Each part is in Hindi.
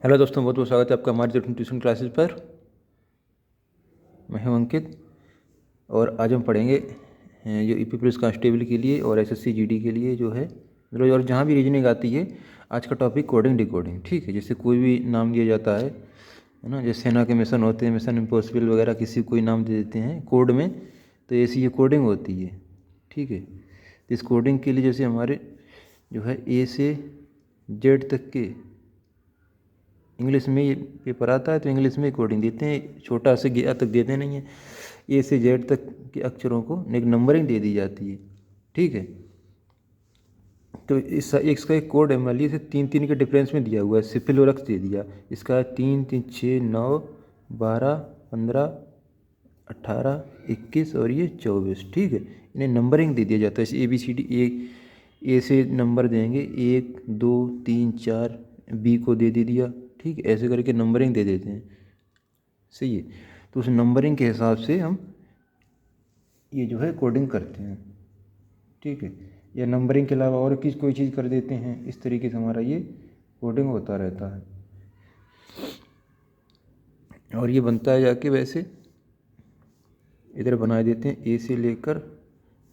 हेलो दोस्तों, बहुत बहुत स्वागत है आपका हमारी ट्यूशन क्लासेस पर। मैं हूं अंकित और आज हम पढ़ेंगे जो यूपी पुलिस कांस्टेबल के लिए और एसएससी जीडी के लिए जो है मतलब और जहां भी रीजनिंग आती है। आज का टॉपिक कोडिंग डिकोडिंग, ठीक है। जैसे कोई भी नाम दिया जाता है ना, जैसे सेना के मिशन होते हैं, मिशन इम्पॉसिबल वगैरह, किसी को कोई नाम दे देते हैं कोड में, तो ऐसी ये कोडिंग होती है, ठीक है। तो इस कोडिंग के लिए जैसे हमारे जो है ए से जेड तक के इंग्लिश में ये पेपर आता है, तो इंग्लिश में कोडिंग देते हैं, छोटा से गया तक देते नहीं हैं। ए से जेड तक के अक्षरों को एक नंबरिंग दे दी जाती है, ठीक है। तो इसका एक कोड है, मान लीजिए 3 3 के डिफरेंस में दिया हुआ है, सिफिलोरक्स दे दिया इसका 3 3 6 9 12 15 18 21 और ये 24, ठीक है। इन्हें नंबरिंग दे दिया जाता है, ABCD। ए से नंबर देंगे 1 2 3 4, बी को दे दिया, ठीक है। ऐसे करके नंबरिंग दे देते हैं, सही है। तो उस नंबरिंग के हिसाब से हम ये जो है कोडिंग करते हैं, ठीक है। या नंबरिंग के अलावा और कोई चीज़ कर देते हैं, इस तरीके से हमारा ये कोडिंग होता रहता है। और ये बनता है जाके वैसे इधर बना देते हैं, ए से लेकर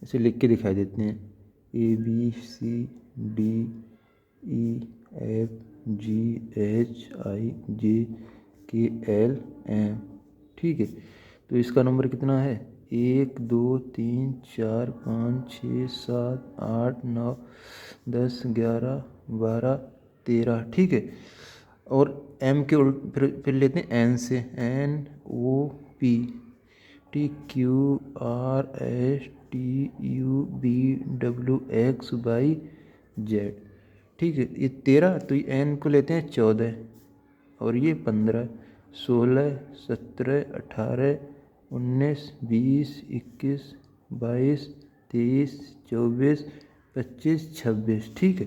ऐसे लिख के दिखाई देते हैं, ABCDEFGHIJKLM, ठीक है। तो इसका नंबर कितना है, 1 2 3 4 5 6 7 8 9 10 11 12 13, ठीक है। और एम के उल्ट फिर लेते हैं एन से, NOP, TQRSTUVWXYZ, ठीक है। ये 13, तो ये एन को लेते हैं 14 और ये 15 16 17 18 19 20 21 22 23 24 25 26, ठीक है।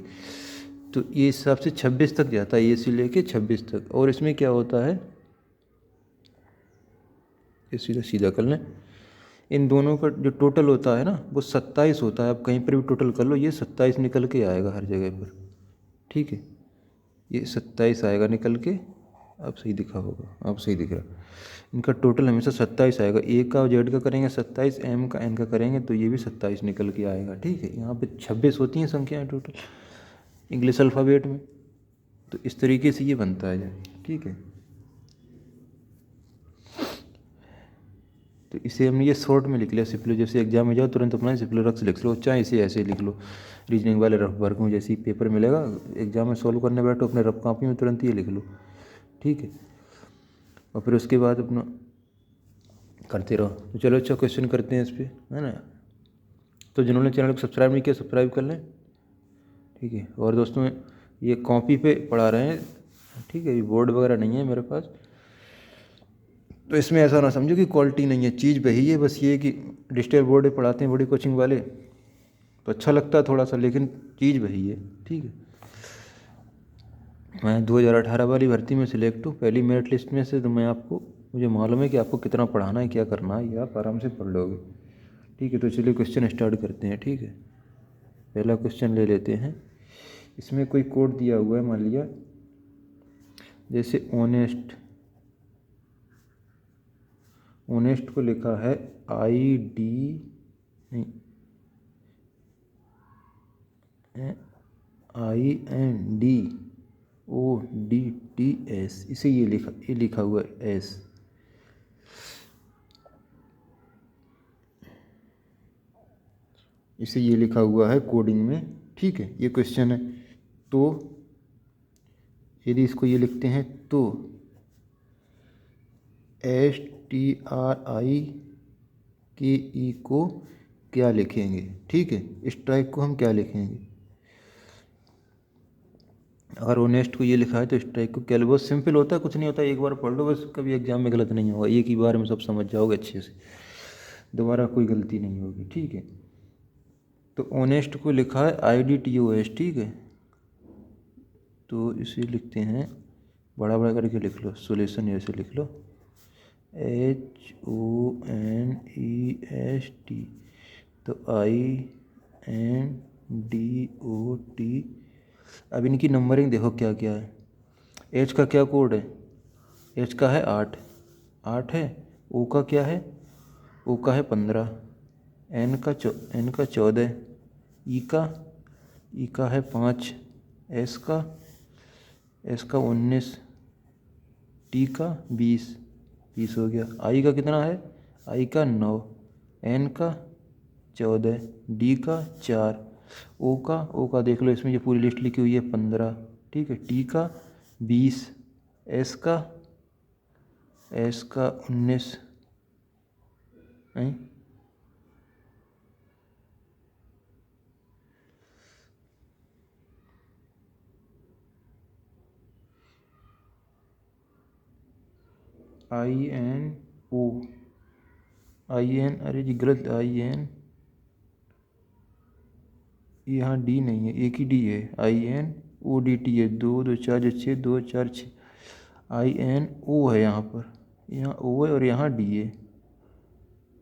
तो ये हिसाब से 26 तक जाता है, ये से लेके 26 तक। और इसमें क्या होता है, ये सीधा सीधा कर लें, इन दोनों का जो टोटल होता है ना वो 27 होता है। आप कहीं पर भी टोटल कर लो, ये 27 निकल के आएगा हर जगह पर, ठीक है। ये 27 आएगा निकल के, अब सही दिखा होगा, अब सही दिख रहा। इनका टोटल हमेशा 27 आएगा। ए का और जेड का करेंगे 27, एम का एन का करेंगे तो ये भी 27 निकल के आएगा, ठीक है। यहाँ पे 26 होती हैं संख्याएँ टोटल इंग्लिश अल्फ़ाबेट में। तो इस तरीके से ये बनता है, ठीक है। तो इसे हमने ये शॉर्ट में लिख लिया सिप्लो, जैसे एग्जाम में जाओ तुरंत अपना सिप्लोरक्स लिख लो, चाहे इसे ऐसे लिख लो। रीजनिंग वाले रफ वर्क में जैसे ही पेपर मिलेगा, एग्जाम में सॉल्व करने बैठो अपने रफ कॉपी में तुरंत ये लिख लो, ठीक है। और फिर उसके बाद अपना करते रहो। तो चलो अच्छा क्वेश्चन करते हैं इस पर, है ना। तो जिन्होंने चैनल को सब्सक्राइब नहीं किया सब्सक्राइब कर लें, ठीक है। और दोस्तों ये कॉपी पे पढ़ा रहे हैं, ठीक है, ये बोर्ड वगैरह नहीं है मेरे पास, तो इसमें ऐसा ना समझो कि क्वालिटी नहीं है, चीज़ वही है, बस ये कि डिजिटल बोर्ड पे पढ़ाते हैं बड़ी कोचिंग वाले, तो अच्छा लगता है थोड़ा सा, लेकिन चीज़ वही है, ठीक है। मैं 2018 वाली भर्ती में सिलेक्ट हूँ, पहली मेरिट लिस्ट में से, तो मुझे मालूम है कि आपको कितना पढ़ाना है, क्या करना है, ये आप आराम से पढ़ लोगे, ठीक है। तो चलिए क्वेश्चन स्टार्ट करते हैं, ठीक है। पहला क्वेश्चन ले लेते हैं। इसमें कोई कोड दिया हुआ है, मान लिया जैसे ऑनेस्ट को लिखा है INDODTS, इसे ये लिखा हुआ है S, इसे ये लिखा हुआ है कोडिंग में, ठीक है। ये क्वेश्चन है। तो यदि इसको ये लिखते हैं तो STRIKE को क्या लिखेंगे, ठीक है। स्ट्राइक को हम क्या लिखेंगे, अगर ऑनेस्ट को ये लिखा है तो स्ट्राइक को क्या, बहुत सिंपल होता है, कुछ नहीं होता, एक बार पढ़ लो बस, कभी एग्जाम में गलत नहीं होगा, एक ही बार में सब समझ जाओगे अच्छे से, दोबारा कोई गलती नहीं होगी, ठीक है। तो ऑनेस्ट को लिखा है IDTOS, ठीक है। तो इसे लिखते हैं, बड़ा बड़ा करके लिख लो, सोल्यूशन ऐसे लिख लो HONEST, तो INDOT। अब इनकी नंबरिंग देखो क्या क्या है, एच का क्या कोड है? एच का है 8, 8 है। ओ का क्या है? ओ का है 15। एन का 14। ई का है 5। एस का 19। टी का 20 हो गया। आई का कितना है? आई का 9। एन का 14। डी का 4। ओ का देख लो, इसमें ये पूरी लिस्ट लिखी हुई है 15, ठीक है। टी का 20। एस का 19 है। INO, IN, अरे जी गलत, IN, यहाँ डी नहीं है, एक ही डी है। INODT है। 2 2 4 6, 2 4 6। INO है यहाँ पर, यहाँ O है और यहाँ डी है।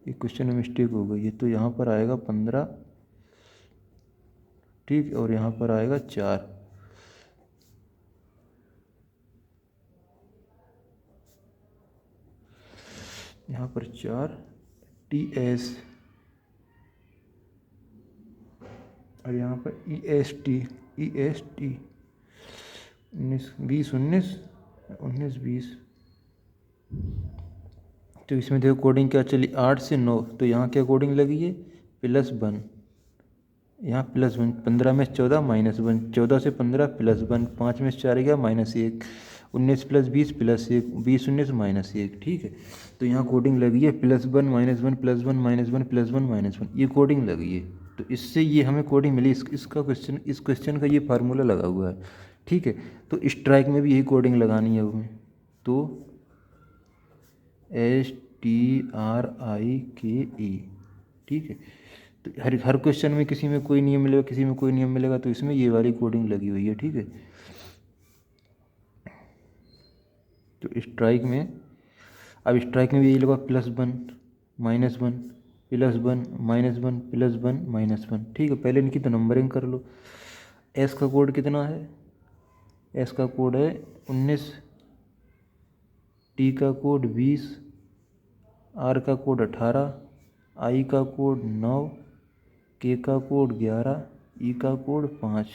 ये क्वेश्चन में मिस्टेक हो गई है, तो यहाँ पर आएगा 15, ठीक, और यहाँ पर आएगा 4। यहाँ पर 4 TS और यहाँ पर EST 19 20 19 20। तो इसमें देखो कोडिंग क्या चली, 8 से 9, तो यहाँ क्या कोडिंग लगी है? +1। यहाँ +1, 15 में 14 -1, 14 से 15 +1, 5 में 4 गया -1, 19 + 20 +1, 20 19 -1, ठीक है। तो यहाँ कोडिंग लगी है +1 -1 +1 -1 +1 -1, ये कोडिंग लगी है। तो इससे ये हमें कोडिंग मिली, इसका क्वेश्चन, इस क्वेश्चन का ये फार्मूला लगा हुआ है, ठीक है। तो स्ट्राइक में भी यही कोडिंग लगानी है हमें। तो STRIKE, ठीक है। तो हर क्वेश्चन में किसी में कोई नियम मिलेगा, किसी में कोई नियम मिलेगा, तो इसमें ये वाली कोडिंग लगी हुई है, ठीक है। तो स्ट्राइक में, अब स्ट्राइक में भी यही लगा +1 -1 +1 -1 +1 -1, ठीक है। पहले इनकी तो नंबरिंग कर लो। एस का कोड कितना है? एस का कोड है 19, टी का कोड 20, आर का कोड 18, आई का कोड 9, के का कोड 11, ई का कोड 5।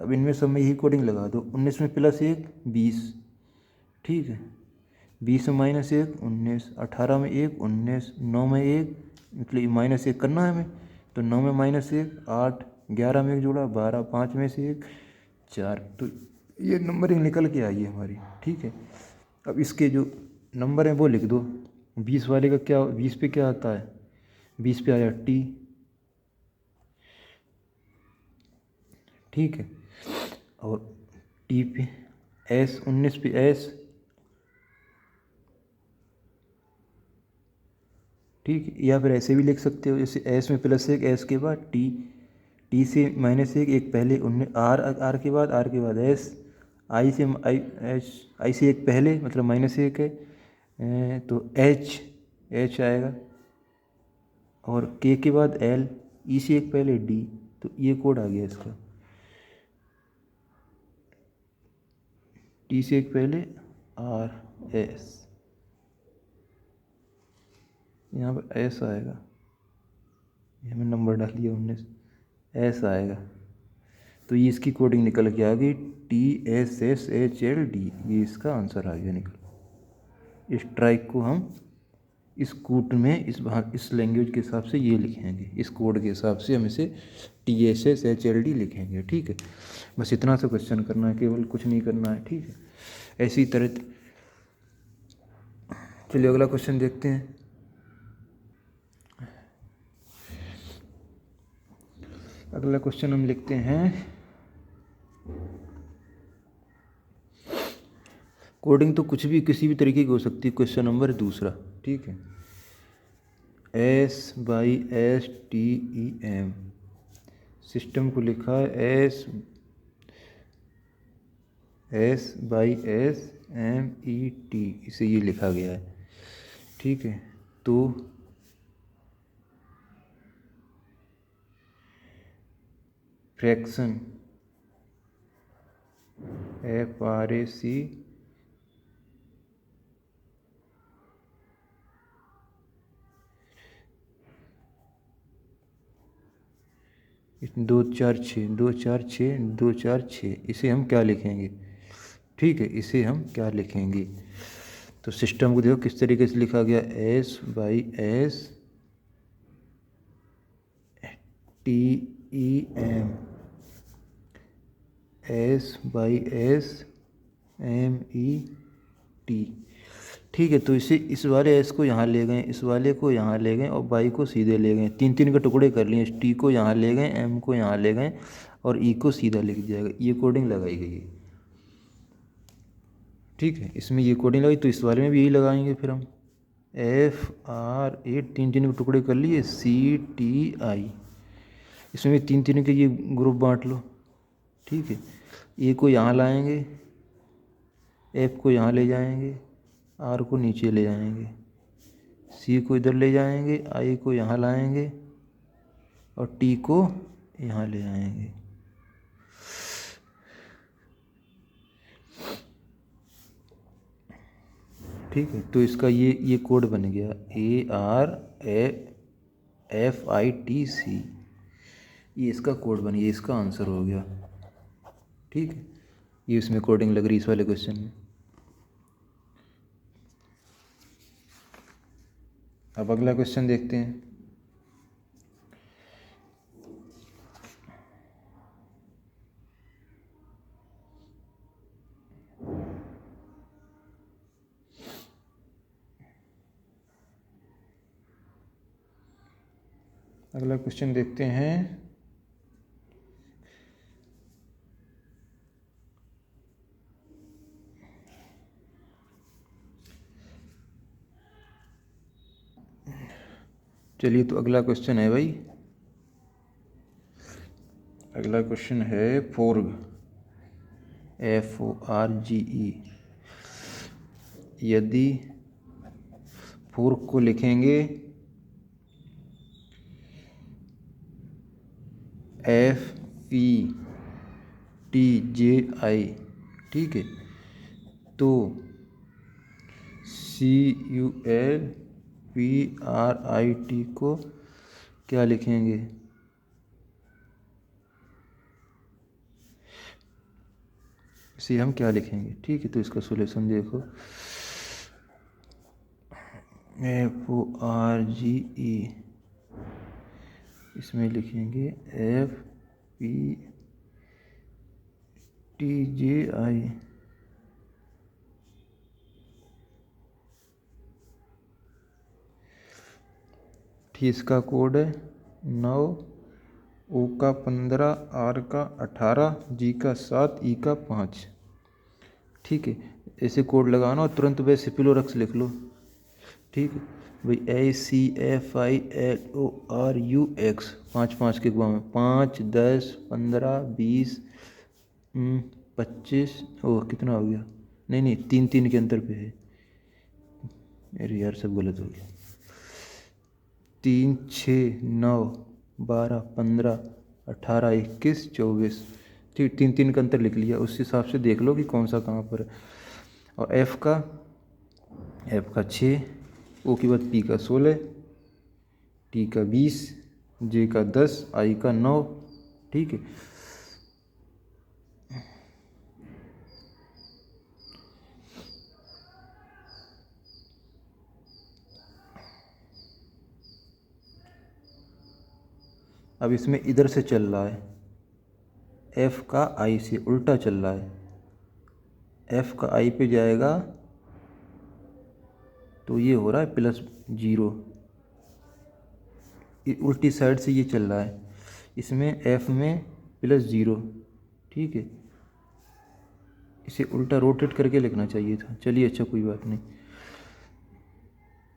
अब इनमें सब में यही कोडिंग लगा दो। 19 में +1 20, ठीक है। 20 में -1 19, 18 में 1 19, 9 में 1, मतलब -1 करना है हमें, तो 9 में -1 8, 11 में 1 जोड़ा 12, 5 में से 1 4। तो ये नंबरिंग निकल के आई है हमारी, ठीक है। अब इसके जो नंबर हैं वो लिख दो। 20 वाले का क्या, 20 पे क्या आता है? 20 पे आया टी, ठीक है। और टी पे एस, 19 पे एस, ठीक है। या फिर ऐसे भी लिख सकते हो, जैसे एस में +1, एस के बाद टी, टी से -1 एक पहले, 19 आर, आर के बाद एस, आई से आई से एक पहले, मतलब -1 है, तो एच, एच आएगा। और के के बाद एल, ई से एक पहले डी, तो ये कोड आ गया इसका। टी से एक पहले आर एस, यहाँ पर एस आएगा, ये मैंने नंबर डाल दिया 19, एस आएगा। तो ये इसकी कोडिंग निकल के आ गई TSSHLD, ये इसका आंसर आ गया निकल। स्ट्राइक को हम इस कोड में, इस लैंग्वेज के हिसाब से ये लिखेंगे, इस कोड के हिसाब से हम इसे TSSHLD लिखेंगे, ठीक है। बस इतना सा क्वेश्चन करना है, केवल कुछ नहीं करना है, ठीक है। ऐसी तरह, चलिए अगला क्वेश्चन देखते हैं। अगला क्वेश्चन हम लिखते हैं, कोडिंग तो कुछ भी, किसी भी तरीके की हो सकती है। क्वेश्चन नंबर 2, ठीक है। SYSTEM, सिस्टम को लिखा है SYSMET, इसे ये लिखा गया है, ठीक है। तो फ्रैक्शन FRAC दो चार छः दो चार छः दो चार छः, इसे हम क्या लिखेंगे? ठीक है, इसे हम क्या लिखेंगे? तो सिस्टम को देखो किस तरीके से लिखा गया, S/S TEM, S/S MET। ठीक है, तो इसे इस वाले S को यहाँ ले गए, इस वाले को यहाँ ले गए और Y को सीधे ले गए, तीन तीन के टुकड़े कर लिए। T को यहाँ ले गए, M को यहाँ ले गए और E को सीधा लिख दिया गया। ये कोडिंग लगाई गई है। ठीक है, इसमें ये कोडिंग लगाई, तो इस वाले में भी यही लगाएंगे फिर हम। FRA तीन तीन के टुकड़े कर लिए, CTI, इसमें भी तीन तीन के ये ग्रुप बांट लो। ठीक है, ए को यहाँ लाएंगे, F को यहाँ ले जाएंगे, R को नीचे ले जाएंगे, C को इधर ले जाएंगे, I को यहाँ लाएंगे और T को यहाँ ले जाएंगे। ठीक है, तो इसका ये कोड बन गया ARFITC, ये इसका कोड बन गया, इसका आंसर हो गया। ठीक है, ये इसमें कोडिंग लग रही इस वाले क्वेश्चन में। अब अगला क्वेश्चन देखते हैं। अगला क्वेश्चन देखते हैं। चलिए, तो अगला क्वेश्चन है भाई, अगला क्वेश्चन है फोर्ग, FORGE। यदि फोर्ग को लिखेंगे FPTJI, ठीक है, तो CULPRIT को क्या लिखेंगे? इसे हम क्या लिखेंगे? ठीक है, तो इसका सॉल्यूशन देखो, FORGE, इसमें लिखेंगे FPTJI। ठीक, इसका कोड है 9, O का 15, R का 18, G का 7, E का 5। ठीक है, ऐसे कोड लगाना और तुरंत वैसे पिलोरक्स लिख लो। ठीक है भाई, ACFILORUX, 5 5 के गुआ में 5 10 15 20 25, ओ कितना हो गया? नहीं नहीं, 3 3 के अंतर पे है। अरे यार, सब गलत हो गया। 3 6 9 12 15 18 21 24। ठीक, 3 3 का अंतर लिख लिया, उस हिसाब से देख लो कि कौन सा कहाँ पर है। और F का 6, O के बाद P का 16, T का 20, J का 10, I का 9। ठीक है, अब इसमें इधर से चल रहा है, F का I से उल्टा चल रहा है। F का I पे जाएगा तो ये हो रहा है +0, उल्टी साइड से ये चल रहा है, इसमें F में +0। ठीक है, इसे उल्टा रोटेट करके लिखना चाहिए था। चलिए, अच्छा कोई बात नहीं,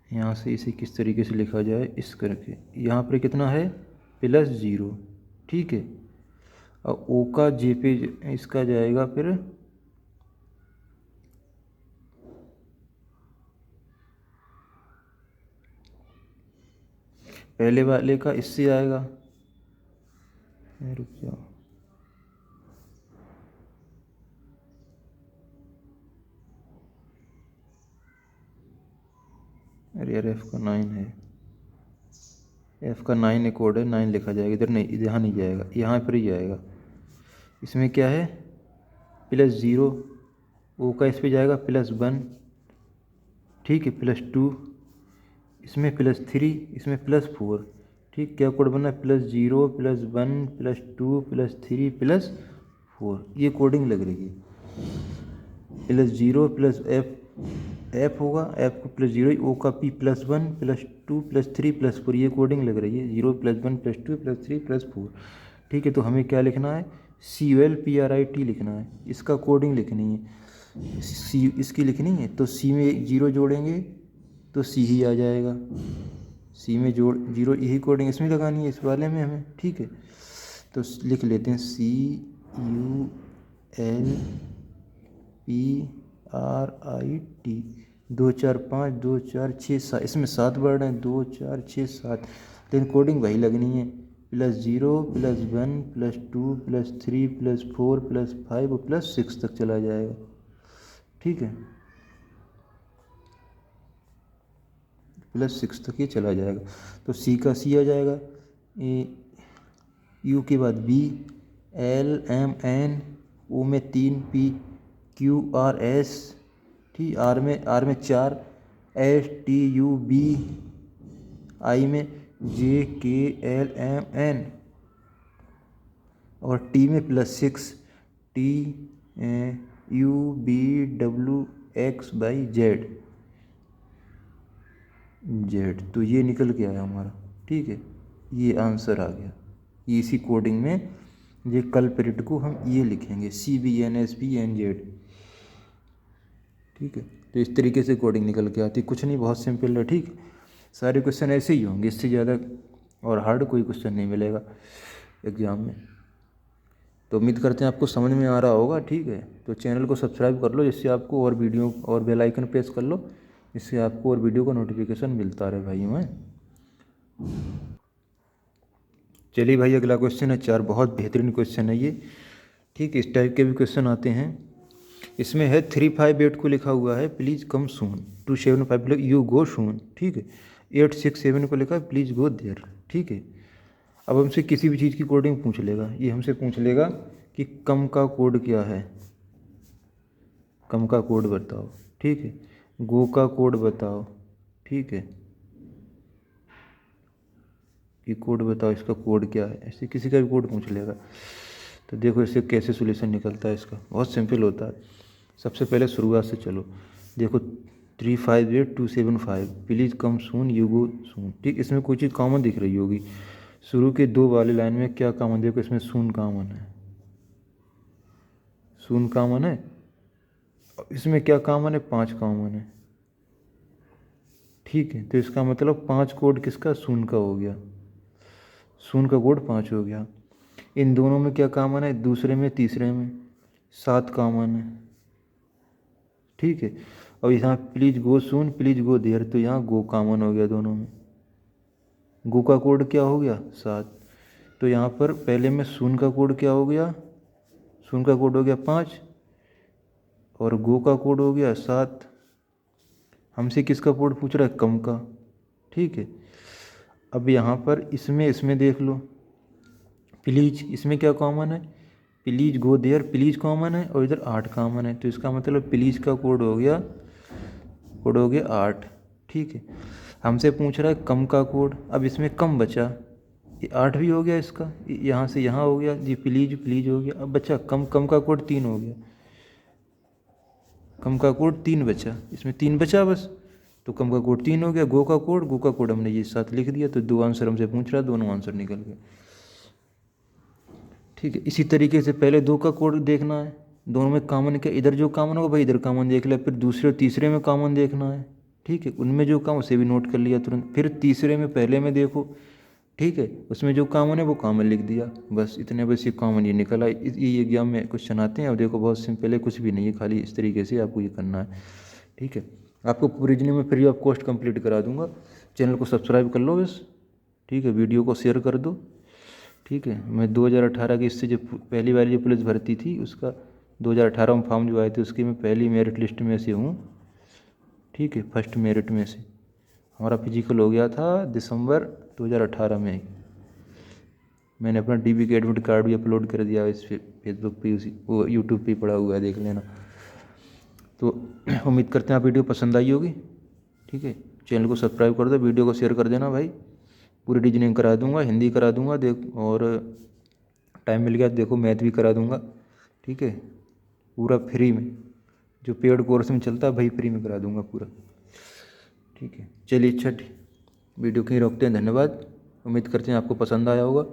यहाँ से इसे किस तरीके से लिखा जाए, इस करके यहाँ पर कितना है +0। ठीक है, और O का J पे इसका जाएगा फिर पहले वाले का इससे आएगा, रुक जाओ, यार एफ़ का 9 है, एफ़ का 9 कोड है, 9 लिखा जाएगा इधर नहीं, यहाँ नहीं जाएगा, यहाँ पर ही जाएगा। इसमें क्या है +0, ओ का इस पे जाएगा +1, ठीक है, +2, इसमें +3, इसमें +4, ठीक। क्या कोड बना है +0 +1 +2 +3 +4, ये कोडिंग लग रही है। +0 एफ होगा, एफ को +0, ओ का P +1 +2 +3 +4, ये कोडिंग लग रही है 0 +1 +2 +3 +4, ठीक है। तो हमें क्या लिखना है COLPRIT लिखना है, इसका कोडिंग लिखनी है, सी इसकी लिखनी है। तो सी में 0 जोड़ेंगे तो सी ही आ जाएगा, सी में जोड़ 0, यही कोडिंग इसमें लगानी है, इस वाले में हमें, ठीक है। तो लिख लेते हैं CULPRIT, 2 4 5 2 4 6 7, इसमें 7 वर्ड हैं, 2 4 6 7, लेकिन कोडिंग वही लगनी है, +0 +1 +2 +3 +4 +5 और +6 तक चला जाएगा, ठीक है, +6 तक ये चला जाएगा। तो सी का सी आ जाएगा, यू के बाद B, L M N, ओ में 3 P Q R S, ठीक, आर में 4 S T U B, आई में J K L M N, और टी में +6 T U B W X Y Z, तो ये निकल के आया हमारा, ठीक है, ये आंसर आ गया। ये इसी कोडिंग में ये कल्प्रिट को हम ये लिखेंगे CBNSPNZ, ठीक है। तो इस तरीके से कोडिंग निकल के आती, कुछ नहीं, बहुत सिंपल है, ठीक। सारे क्वेश्चन ऐसे ही होंगे, इससे ज़्यादा और हार्ड कोई क्वेश्चन नहीं मिलेगा एग्ज़ाम में। तो उम्मीद करते हैं आपको समझ में आ रहा होगा, ठीक है। तो चैनल को सब्सक्राइब कर लो, जिससे आपको और वीडियो और बेल आइकन प्रेस कर लो, इससे आपको और वीडियो का नोटिफिकेशन मिलता रहे भाइयों हैं। चलिए भाई, अगला क्वेश्चन है 4, बहुत बेहतरीन क्वेश्चन है ये, ठीक। इस टाइप के भी क्वेश्चन आते हैं। इसमें है 358 को लिखा हुआ है please come soon, 275 you go सून, ठीक है। 867 को लिखा है प्लीज़ गो देयर, ठीक है। अब हमसे किसी भी चीज़ की कोडिंग पूछ लेगा, ये हमसे पूछ लेगा कि कम का कोड क्या है, कम का कोड बताओ, ठीक है। गो का कोड बताओ, ठीक है, कि कोड बताओ, इसका कोड क्या है, ऐसे किसी का भी कोड पूछ लेगा। तो देखो इससे कैसे सोल्यूशन निकलता है इसका, बहुत सिंपल होता है। सबसे पहले शुरुआत से चलो, देखो 358275 please come soon you go सून, ठीक। इसमें कोई चीज़ कॉमन दिख रही होगी, शुरू के 2 वाले लाइन में क्या कॉमन, देखो इसमें सून कॉमन है, सून कॉमन है, इसमें क्या कॉमन है 5 कॉमन है, ठीक है। तो इसका मतलब 5 कोड किसका, सून का हो गया, सून का कोड 5 हो गया। इन दोनों में क्या कॉमन है, दूसरे में तीसरे में 7 कॉमन है, ठीक है। और यहाँ please go soon please go there, तो यहाँ गो कॉमन हो गया दोनों में, गो का कोड क्या हो गया 7। तो यहाँ पर पहले में सून का कोड क्या हो गया, सून का कोड हो गया 5 और गो का कोड हो गया 7। हमसे किसका कोड पूछ रहा है, कम का, ठीक है। अब यहाँ पर इसमें देख लो, प्लीज़, इसमें क्या कॉमन है, please go there, please common है और इधर 8 कॉमन है, तो इसका मतलब प्लीज़ का कोड हो गया 8, ठीक है। हमसे पूछ रहा है कम का कोड, अब इसमें कम बचा, ये 8 भी हो गया इसका, यहाँ से यहाँ हो गया जी, प्लीज़ हो गया। अब बचा कम का कोड 3 हो गया, कम का कोड 3 बचा, इसमें 3 बचा बस, तो कम का कोड 3 हो गया। गो का कोड हमने ये 7 लिख दिया, तो 2 आंसर हमसे पूछ रहा है, दोनों आंसर निकल गए, ठीक है। इसी तरीके से पहले 2 का कोड देखना है, दोनों में कॉमन क्या, इधर जो कॉमन होगा भाई इधर कॉमन देख लिया, फिर दूसरे और तीसरे में कॉमन देखना है, ठीक है। उनमें जो कॉमन उसे भी नोट कर लिया तुरंत, फिर तीसरे में पहले में देखो, ठीक है, उसमें जो कॉमन है वो कॉमन लिख दिया, बस इतने, बस ये कॉमन ये निकला। ये एग्जाम में क्वेश्चन आते हैं, अब देखो बहुत सिंपल है, कुछ भी नहीं है, खाली इस तरीके से आपको ये करना है, ठीक है। आपको पूरी रीजनिंग में फ्री ऑफ कॉस्ट कंप्लीट करा दूंगा, चैनल को सब्सक्राइब कर लो बस, ठीक है, वीडियो को शेयर कर दो, ठीक है। मैं 2018 की, इससे जो पहली वाली जो पुलिस भर्ती थी उसका 2018 में फॉर्म जो आए थे उसकी मैं पहली मेरिट लिस्ट में से हूँ, ठीक है, फर्स्ट मेरिट में से, हमारा फिजिकल हो गया था दिसंबर 2018 में। मैंने अपना डीबी का एडमिट कार्ड भी अपलोड कर दिया इस फेसबुक पे, उसी वो यूट्यूब पे पड़ा हुआ है, देख लेना। तो उम्मीद करते हैं आप वीडियो पसंद आई होगी। ठीक है, चैनल को सब्सक्राइब कर दो, वीडियो को शेयर कर देना भाई। पूरी रीजनिंग करा दूंगा, हिंदी करा दूंगा, देख, और टाइम मिल गया तो देखो मैथ भी करा दूंगा। ठीक है, पूरा फ्री में, जो पेड कोर्स में चलता है भाई फ्री में करा दूंगा पूरा। ठीक है, चलिए अच्छा, वीडियो कहीं रोकते हैं। धन्यवाद, उम्मीद करते हैं आपको पसंद आया होगा।